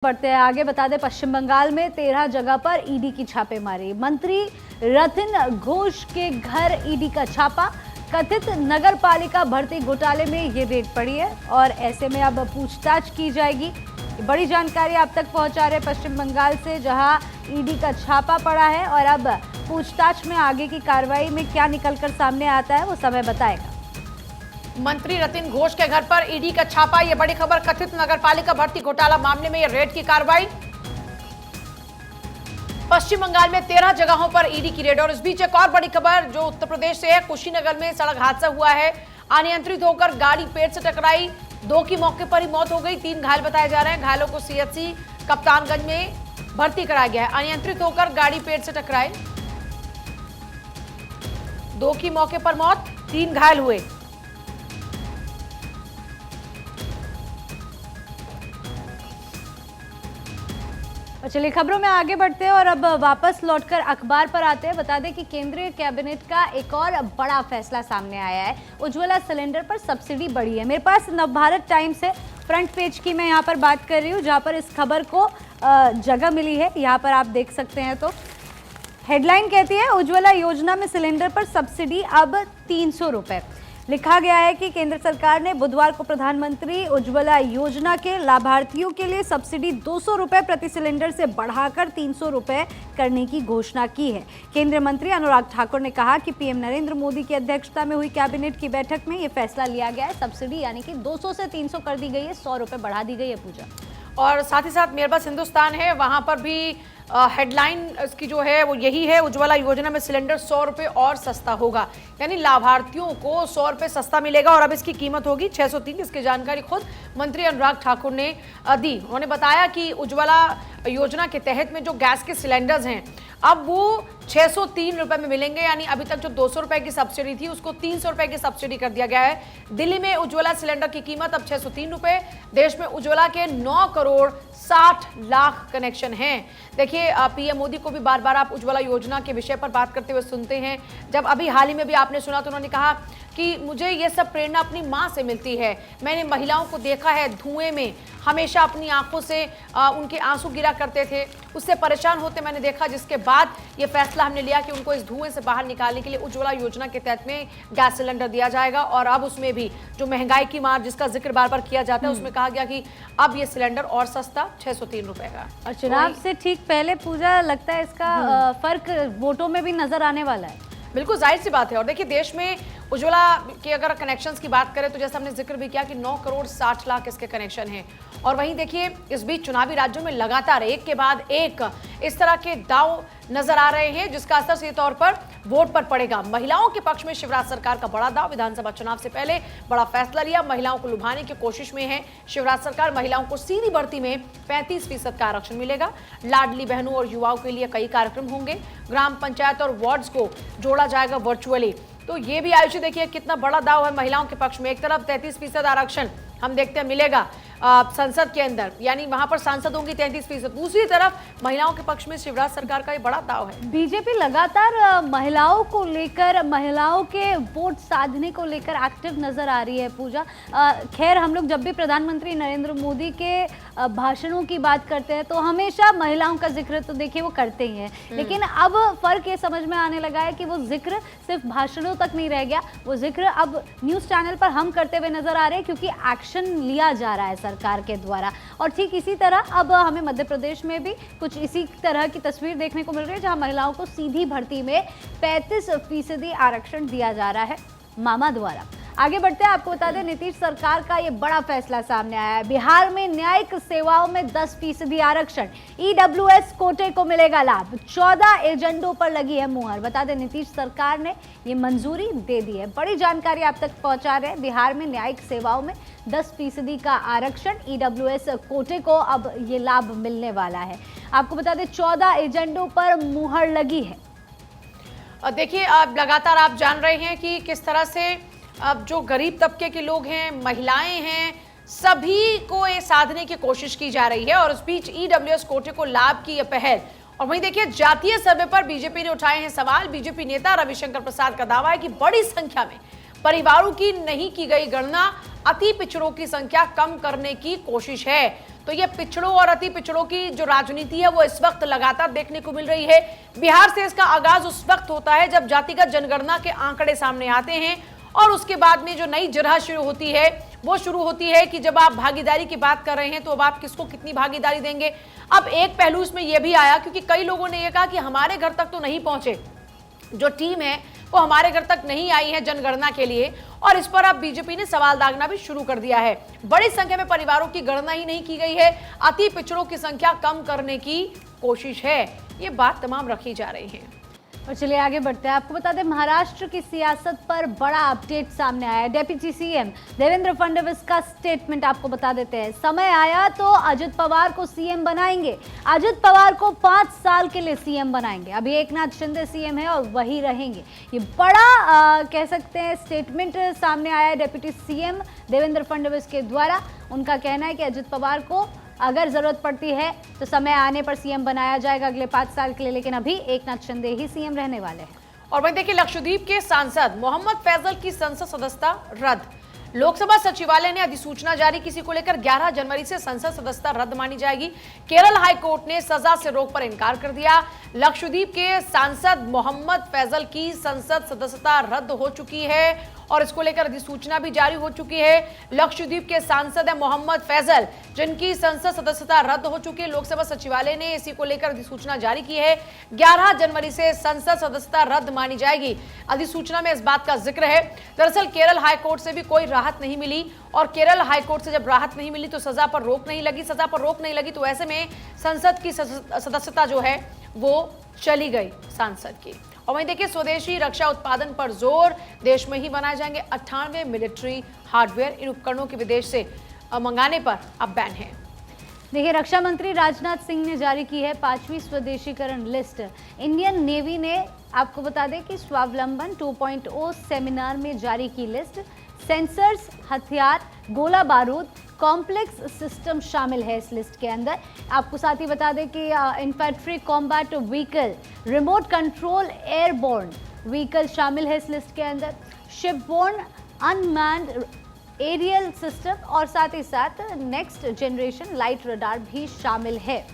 बढ़ते हैं आगे। बता दें पश्चिम बंगाल में 13 जगह पर ईडी की छापेमारी। मंत्री रतिन घोष के घर ईडी का छापा। कथित नगर पालिका भर्ती घोटाले में ये रेड पड़ी है और ऐसे में अब पूछताछ की जाएगी। बड़ी जानकारी आप तक पहुंचा रहे पश्चिम बंगाल से, जहां ईडी का छापा पड़ा है और अब पूछताछ में आगे की कार्रवाई में क्या निकलकर सामने आता है वो समय बताएगा। मंत्री रतिन घोष के घर पर ईडी का छापा। ये बड़ी खबर, कथित नगरपालिका भर्ती घोटाला मामले में ये रेड की कार्रवाई। पश्चिम बंगाल में 13 जगहों पर ईडी की रेड। और इस बीच एक और बड़ी खबर जो उत्तर प्रदेश से है। कुशीनगर में सड़क हादसा हुआ है। अनियंत्रित होकर गाड़ी पेड़ से टकराई, 2 की मौके पर ही मौत हो गई, 3 घायल बताए जा रहे हैं। घायलों को सीएचसी कप्तानगंज में भर्ती कराया गया है। अनियंत्रित होकर गाड़ी पेड़ से टकराई, 2 की मौके पर मौत, 3 घायल हुए। चलिए खबरों में आगे बढ़ते हैं और अब वापस लौटकर अखबार पर आते हैं। बता दें कि केंद्रीय कैबिनेट का एक और बड़ा फैसला सामने आया है। उज्ज्वला सिलेंडर पर सब्सिडी बढ़ी है। मेरे पास नवभारत टाइम्स है, फ्रंट पेज की मैं यहाँ पर बात कर रही हूँ, जहाँ पर इस खबर को जगह मिली है। यहाँ पर आप देख सकते हैं तो हेडलाइन कहती है उज्ज्वला योजना में सिलेंडर पर सब्सिडी अब 300 रुपये। लिखा गया है कि केंद्र सरकार ने बुधवार को प्रधानमंत्री उज्ज्वला योजना के लाभार्थियों के लिए सब्सिडी 200 रुपये प्रति सिलेंडर से बढ़ाकर 300 रुपये करने की घोषणा की है। केंद्रीय मंत्री अनुराग ठाकुर ने कहा कि पीएम नरेंद्र मोदी की अध्यक्षता में हुई कैबिनेट की बैठक में ये फैसला लिया गया है। सब्सिडी यानी कि 200 से 300 कर दी गई है, 100 रुपये बढ़ा दी गई है पूजा। और साथ ही साथ मेरे पास हिंदुस्तान है, वहां पर भी हेडलाइन इसकी जो है वो यही है, उज्ज्वला योजना में सिलेंडर 100 रुपये और सस्ता होगा। यानी लाभार्थियों को 100 रुपये सस्ता मिलेगा और अब इसकी कीमत होगी 603। इसकी जानकारी खुद मंत्री अनुराग ठाकुर ने दी। उन्होंने बताया कि उज्ज्वला योजना के तहत में जो गैस के सिलेंडर्स हैं अब वो 603 रुपये में मिलेंगे। यानी अभी तक जो 200 रुपये की सब्सिडी थी उसको 300 रुपये की सब्सिडी कर दिया गया है। दिल्ली में उज्ज्वला सिलेंडर की कीमत अब 603 रुपये। देश में उज्ज्वला के 9 करोड़ 60 लाख कनेक्शन हैं। देखिए पीएम मोदी को भी बार बार आप उज्ज्वला योजना के विषय पर बात करते हुए सुनते हैं। जब अभी हाल ही में भी आपने सुना तो उन्होंने कहा कि मुझे ये सब प्रेरणा अपनी माँ से मिलती है। मैंने महिलाओं को देखा है धुएं में, हमेशा अपनी आंखों से उनके आंसू गिरा करते थे, उससे परेशान होते मैंने देखा, जिसके बाद ये फैसला हमने लिया कि उनको इस धुएं से बाहर निकालने के लिए उज्ज्वला योजना के तहत में गैस सिलेंडर दिया जाएगा। और अब उसमें भी जो महंगाई की मार जिसका जिक्र बार बार किया जाता है, उसमें कहा गया कि अब ये सिलेंडर और सस्ता 603 रुपए का। और चुनाव से ठीक पहले पूजा लगता है इसका फर्क वोटों में भी नजर आने वाला है। बिल्कुल जाहिर सी बात है। और देखिए देश में उज्ज्वला के अगर कनेक्शंस की बात करें तो जैसे हमने जिक्र भी किया कि 9 करोड़ 60 लाख इसके कनेक्शन हैं। और वहीं देखिए इस बीच चुनावी राज्यों में लगातार एक के बाद एक इस तरह के दांव नजर आ रहे हैं, जिसका असर सीधे तौर पर वोट पर पड़ेगा। महिलाओं के पक्ष में शिवराज सरकार का बड़ा दांव। विधानसभा चुनाव से पहले बड़ा फैसला लिया, महिलाओं को लुभाने की कोशिश में है शिवराज सरकार। महिलाओं को सीधी भर्ती में 35% का आरक्षण मिलेगा। लाडली बहनों और युवाओं के लिए कई कार्यक्रम होंगे। ग्राम पंचायत और वार्ड्स को जोड़ा जाएगा वर्चुअली। तो ये भी आयुषी देखिए कितना बड़ा दाव है महिलाओं के पक्ष में। एक तरफ 33% आरक्षण हम देखते हैं मिलेगा संसद के अंदर, यानी वहां पर सांसद होंगी 33%। दूसरी तरफ महिलाओं के पक्ष में शिवराज सरकार का ये बड़ा दाव है। बीजेपी लगातार महिलाओं को लेकर, महिलाओं के वोट साधने को लेकर एक्टिव नजर आ रही है पूजा। खैर हम लोग जब भी प्रधानमंत्री नरेंद्र मोदी के भाषणों की बात करते हैं तो हमेशा महिलाओं का जिक्र तो देखिए वो करते ही हैं, लेकिन अब फर्क ये समझ में आने लगा है कि वो जिक्र सिर्फ भाषणों तक नहीं रह गया, वो जिक्र अब न्यूज चैनल पर हम करते हुए नजर आ रहे हैं, क्योंकि एक्शन लिया जा रहा है सरकार के द्वारा। और ठीक इसी तरह अब हमें मध्य प्रदेश में भी कुछ इसी तरह की तस्वीर देखने को मिल रही है, जहां महिलाओं को सीधी भर्ती में 35% आरक्षण दिया जा रहा है मामा द्वारा। आगे बढ़ते हैं, आपको बता दें नीतीश सरकार का ये बड़ा फैसला सामने आया है। बिहार में न्यायिक सेवाओं में 10% आरक्षण, ईडब्ल्यूएस कोटे को मिलेगा लाभ। 14 एजेंडों पर लगी है मुहर। बता दें नीतीश सरकार ने ये मंजूरी दे दी है। बड़ी जानकारी आप तक पहुंचा रहे हैं। बिहार में न्यायिक सेवाओं में 10% का आरक्षण, ईडब्ल्यूएस कोटे को अब ये लाभ मिलने वाला है। आपको बता दें 14 एजेंडों पर मुहर लगी है। देखिए अब लगातार आप जान रहे हैं कि किस तरह से अब जो गरीब तबके के लोग हैं, महिलाएं हैं, सभी को ये साधने की कोशिश की जा रही है। और उस बीच ईडब्ल्यूएस कोटे को लाभ की यह पहल। और वहीं देखिए जातीय सर्वे पर बीजेपी ने उठाए हैं सवाल। बीजेपी नेता रविशंकर प्रसाद का दावा है कि बड़ी संख्या में परिवारों की नहीं की गई गणना, अति पिछड़ों की संख्या कम करने की कोशिश है। तो तो ये पिछड़ों और अति पिछड़ों की जो राजनीति है वो इस वक्त लगातार देखने को मिल रही है। बिहार से इसका आगाज उस वक्त होता है जब जातिगत जनगणना के आंकड़े सामने आते हैं और उसके बाद में जो नई जरह शुरू होती है वो शुरू होती है कि जब आप भागीदारी की बात कर रहे हैं तो अब आप किसको कितनी भागीदारी देंगे। अब एक पहलू इसमें यह भी आया क्योंकि कई लोगों ने यह कहा कि हमारे घर तक तो नहीं पहुंचे, जो टीम है वो हमारे घर तक नहीं आई है जनगणना के लिए, और इस पर अब बीजेपी ने सवाल दागना भी शुरू कर दिया है। बड़ी संख्या में परिवारों की गणना ही नहीं की गई है, अति पिछड़ों की संख्या कम करने की कोशिश है, ये बात तमाम रखी जा रही है। और चलिए आगे बढ़ते हैं। आपको बता दें महाराष्ट्र की सियासत पर बड़ा अपडेट सामने आया है। डेप्यूटी सीएम देवेंद्र फडणवीस का स्टेटमेंट आपको बता देते हैं। समय आया तो अजित पवार को सीएम बनाएंगे, अजित पवार को 5 साल के लिए सीएम बनाएंगे। अभी एकनाथ शिंदे सीएम है और वही रहेंगे। ये बड़ा कह सकते हैं स्टेटमेंट सामने आया है डेप्यूटी सीएम देवेंद्र फडणवीस के द्वारा। उनका कहना है कि अजित पवार को अगर जरूरत पड़ती है तो समय आने पर सीएम बनाया जाएगा अगले 5 साल के लिए, लेकिन अभी एकनाथ शिंदे ही सीएम रहने वाले हैं। और वहीं देखिए लक्षद्वीप के सांसद मोहम्मद फैजल की संसद सदस्यता रद्द। लोकसभा सचिवालय ने अधिसूचना जारी की, इसी को लेकर 11 जनवरी से संसद सदस्यता रद्द मानी जाएगी। केरल हाईकोर्ट ने सजा से रोक पर इनकार कर दिया। लक्षद्वीप के सांसद मोहम्मद फैजल की संसद सदस्यता रद्द हो चुकी है और इसको लेकर अधिसूचना भी जारी हो चुकी है। लक्षद्वीप के सांसद है मोहम्मद फैजल, जिनकी संसद सदस्यता रद्द हो चुकी है। लोकसभा सचिवालय ने इसी को लेकर अधिसूचना जारी की है। 11 जनवरी से संसद सदस्यता रद्द मानी जाएगी। अधिसूचना में इस बात का जिक्र है। दरअसल केरल हाईकोर्ट से भी कोई राहत नहीं मिली और केरल हाईकोर्ट से जब राहत नहीं मिली तो सजा पर रोक नहीं लगी। सजा पर रोक नहीं लगी तो ऐसे में संसद की सदस्यता जो है वो चली गई सांसद की। और वहीं देखिए स्वदेशी रक्षा उत्पादन पर जोर, देश में ही बनाए जाएंगे 98 मिलिट्री हार्डवेयर। इन उपकरणों के विदेश से मंगाने पर अब बैन है। देखिए रक्षा मंत्री राजनाथ सिंह ने जारी की है 5वीं स्वदेशीकरण लिस्ट। इंडियन नेवी ने आपको बता दें कि स्वावलंबन 2.0 सेमिनार में जारी की लिस्ट। सेंसर्स, हथियार, गोला बारूद, कॉम्प्लेक्स सिस्टम शामिल है इस लिस्ट के अंदर। आपको साथ ही बता दें कि infantry combat vehicle, remote control airborne vehicle शामिल है इस लिस्ट के अंदर। शिपबोर्न अनमैन्ड एरियल सिस्टम और साथ ही साथ नेक्स्ट जनरेशन लाइट रडार भी शामिल है।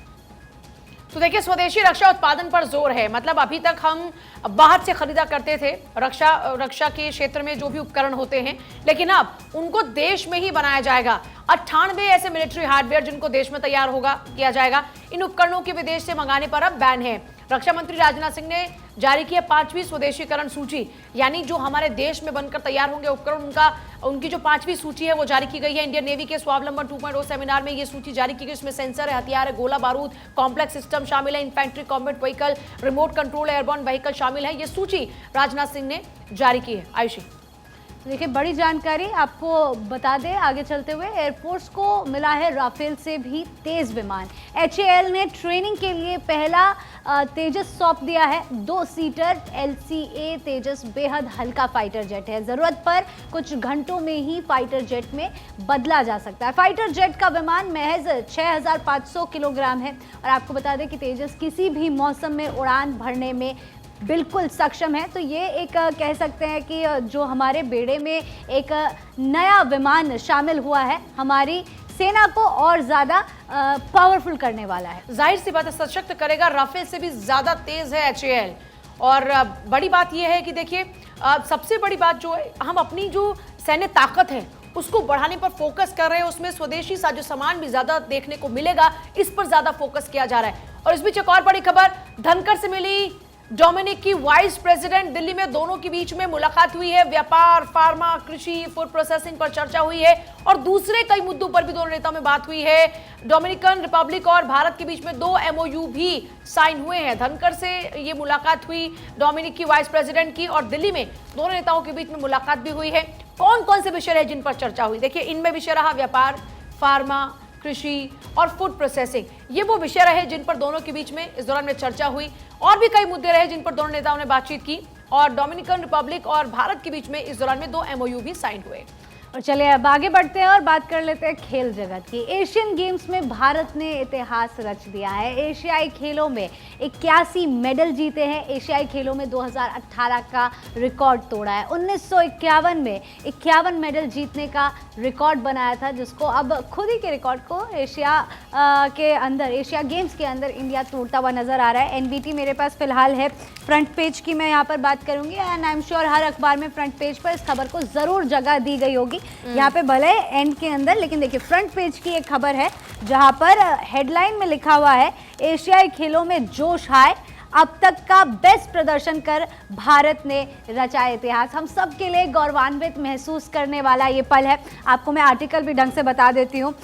तो देखिए स्वदेशी रक्षा उत्पादन पर जोर है। मतलब अभी तक हम बाहर से खरीदा करते थे रक्षा के क्षेत्र में जो भी उपकरण होते हैं, लेकिन अब उनको देश में ही बनाया जाएगा। 98 ऐसे मिलिट्री हार्डवेयर जिनको देश में तैयार किया जाएगा। इन उपकरणों के विदेश से मंगाने पर अब बैन है। रक्षा मंत्री राजनाथ सिंह ने जारी की है 5वीं स्वदेशीकरण सूची, यानी जो हमारे देश में बनकर तैयार होंगे उपकरण, उनकी जो 5वीं सूची है वो जारी की गई है। इंडियन नेवी के स्वावलंबन 2.0 सेमिनार में ये सूची जारी की गई। इसमें सेंसर है, हथियार है, गोला बारूद, कॉम्प्लेक्स सिस्टम शामिल है, infantry combat vehicle, remote control airborne vehicle शामिल है। ये सूची राजनाथ सिंह ने जारी की है। आयुषी देखिए बड़ी जानकारी आपको बता दें आगे चलते हुए। एयरफोर्स को मिला है राफेल से भी तेज विमान। HAL ने ट्रेनिंग के लिए पहला तेजस सौंप दिया है। 2 सीटर LCA तेजस बेहद हल्का फाइटर जेट है। जरूरत पर कुछ घंटों में ही फाइटर जेट में बदला जा सकता है। फाइटर जेट का विमान महज 6500 किलोग्राम है और आपको बता दें कि तेजस किसी भी मौसम में उड़ान भरने में बिल्कुल सक्षम है। तो ये एक कह सकते हैं कि जो हमारे बेड़े में एक नया विमान शामिल हुआ है, हमारी सेना को और ज़्यादा पावरफुल करने वाला है। जाहिर सी बात है सशक्त करेगा। राफेल से भी ज़्यादा तेज है HAL। और बड़ी बात यह है कि देखिए सबसे बड़ी बात जो है, हम अपनी जो सैन्य ताकत है उसको बढ़ाने पर फोकस कर रहे हैं। उसमें स्वदेशी साजो सामान भी ज्यादा देखने को मिलेगा, इस पर ज्यादा फोकस किया जा रहा है। और इस बीच एक और बड़ी खबर धनखड़ से मिली। डोमिनिक की वाइस प्रेसिडेंट दिल्ली में दोनों के बीच में मुलाकात हुई है। व्यापार, फार्मा, कृषि, फूड प्रोसेसिंग पर चर्चा हुई है और दूसरे कई मुद्दों पर भी दोनों नेताओं में बात हुई है। डोमिनिकन रिपब्लिक और भारत के बीच में 2 MOU भी साइन हुए हैं। धनखड़ से ये मुलाकात हुई डोमिनिक की वाइस प्रेसिडेंट की और दिल्ली में दोनों नेताओं के बीच में मुलाकात भी हुई है। कौन कौन से विषय रहे जिन पर चर्चा हुई? देखिए इनमें विषय रहा व्यापार, फार्मा, कृषि और फूड प्रोसेसिंग। ये वो विषय रहे जिन पर दोनों के बीच में इस दौरान में चर्चा हुई। और भी कई मुद्दे रहे जिन पर दोनों नेताओं ने बातचीत की और डोमिनिकन रिपब्लिक और भारत के बीच में इस दौरान में 2 MOU भी साइन हुए। और चलिए अब आगे बढ़ते हैं और बात कर लेते हैं खेल जगत की। एशियन गेम्स में भारत ने इतिहास रच दिया है। एशियाई खेलों में 81 मेडल जीते हैं। एशियाई खेलों में 2018 का रिकॉर्ड तोड़ा है। 1951 में 51 मेडल जीतने का रिकॉर्ड बनाया था, जिसको अब खुद ही के रिकॉर्ड को एशिया गेम्स के अंदर इंडिया तोड़ता हुआ नजर आ रहा है। एनबीटी मेरे पास फिलहाल है, फ्रंट पेज की मैं यहाँ पर बात करूंगी एंड आई एम श्योर हर अखबार में फ्रंट पेज पर इस खबर को जरूर जगह दी गई होगी। यहाँ पे भले एंड के अंदर, लेकिन देखिए फ्रंट पेज की एक खबर है जहाँ पर हेडलाइन में लिखा हुआ है, एशियाई खेलों में जोश हाय, अब तक का बेस्ट प्रदर्शन कर भारत ने रचा इतिहास। हम सब के लिए गौरवान्वित महसूस करने वाला ये पल है। आपको मैं आर्टिकल भी ढंग से बता देती हूँ।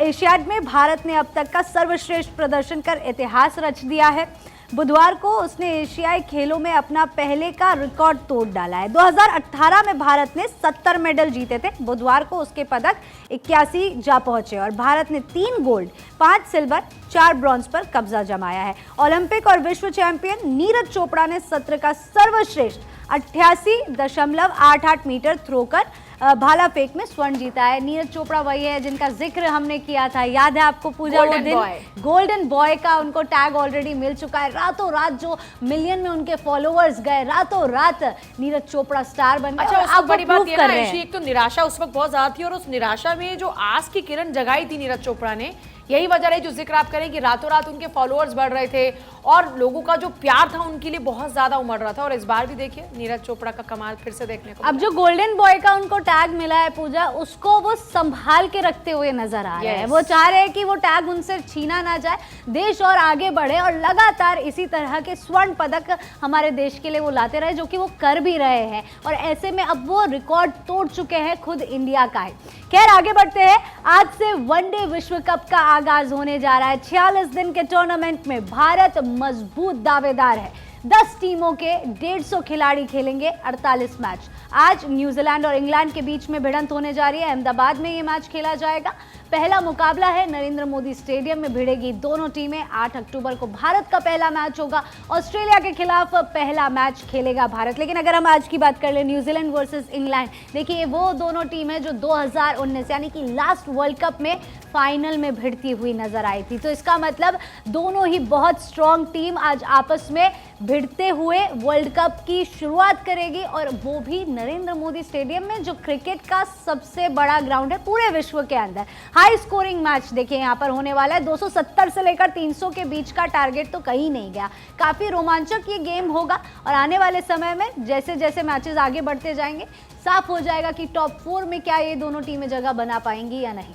एशियाड में भारत ने अब तक का सर्वश्रेष्ठ प्रदर्शन कर इतिहास रच दिया है। बुधवार को उसने एशियाई खेलों में अपना पहले का रिकॉर्ड तोड़ डाला है। 2018 में भारत ने 70 मेडल जीते थे। बुधवार को उसके पदक 81 जा पहुंचे और भारत ने 3 गोल्ड, 5 सिल्वर, 4 ब्रॉन्ज पर कब्जा जमाया है। ओलंपिक और विश्व चैंपियन नीरज चोपड़ा ने सत्र का सर्वश्रेष्ठ 88.88 मीटर थ्रो कर भाला फेंक में स्वर्ण जीता है। नीरज चोपड़ा वही है जिनका जिक्र हमने किया था, याद है आपको पूजा? वो दिन गोल्डन बॉय का उनको टैग ऑलरेडी मिल चुका है। रातों रात जो मिलियन में उनके फॉलोअर्स गए, रातों रात नीरज चोपड़ा स्टार बन गए। अच्छा, अब बड़ी बात ये ना, एक तो निराशा उस वक्त बहुत ज्यादा थी और उस निराशा में जो आस की किरण जगाई थी नीरज चोपड़ा ने, यही वजह है जो जिक्र आप करें कि रातों रात उनके फॉलोअर्स बढ़ रहे थे और लोगों का जो प्यार था उनके लिए बहुत ज्यादा उमड़ रहा था। और इस बार भी देखिए नीरज चोपड़ा का कमाल फिर से देखने को। अब जो गोल्डन बॉय का उनको टैग मिला है पूजा, उसको वो संभाल के रखते हुए नजर आ रहे हैं। वो चाह रहे हैं कि वो टैग उनसे छीना ना जाए, देश और आगे बढ़े और लगातार इसी तरह के स्वर्ण पदक हमारे देश के लिए वो लाते रहे, जो कि वो कर भी रहे हैं। और ऐसे में अब वो रिकॉर्ड तोड़ चुके हैं खुद इंडिया का है। खैर आगे बढ़ते हैं। आज से वनडे विश्व कप का आगाज होने जा रहा है। 46 दिन के टूर्नामेंट में भारत मजबूत दावेदार है। 10 टीमों के 150 खिलाड़ी खेलेंगे 48 मैच। आज न्यूजीलैंड और इंग्लैंड के बीच में भिड़ंत होने जा रही है। अहमदाबाद में ये मैच खेला जाएगा। पहला मुकाबला है नरेंद्र मोदी स्टेडियम में भिड़ेगी दोनों टीमें। 8 अक्टूबर को भारत का पहला मैच होगा। ऑस्ट्रेलिया के खिलाफ पहला मैच खेलेगा भारत। लेकिन अगर हम आज की बात कर ले, न्यूजीलैंड वर्सेस इंग्लैंड, देखिए वो दोनों टीमें जो 2019 यानी कि लास्ट वर्ल्ड कप में फाइनल में भिड़ती हुई नजर आई थी। तो इसका मतलब दोनों ही बहुत स्ट्रॉन्ग टीम आज आपस में भिड़ते हुए वर्ल्ड कप की शुरुआत करेगी, और वो भी नरेंद्र मोदी स्टेडियम में, जो क्रिकेट का सबसे बड़ा ग्राउंड है पूरे विश्व के अंदर। हाई स्कोरिंग मैच देखिए यहाँ पर होने वाला है। 270 से लेकर 300 के बीच का टारगेट तो कहीं नहीं गया। काफी रोमांचक ये गेम होगा और आने वाले समय में जैसे जैसे मैचेस आगे बढ़ते जाएंगे, साफ हो जाएगा कि टॉप 4 में क्या ये दोनों टीमें जगह बना पाएंगी या नहीं।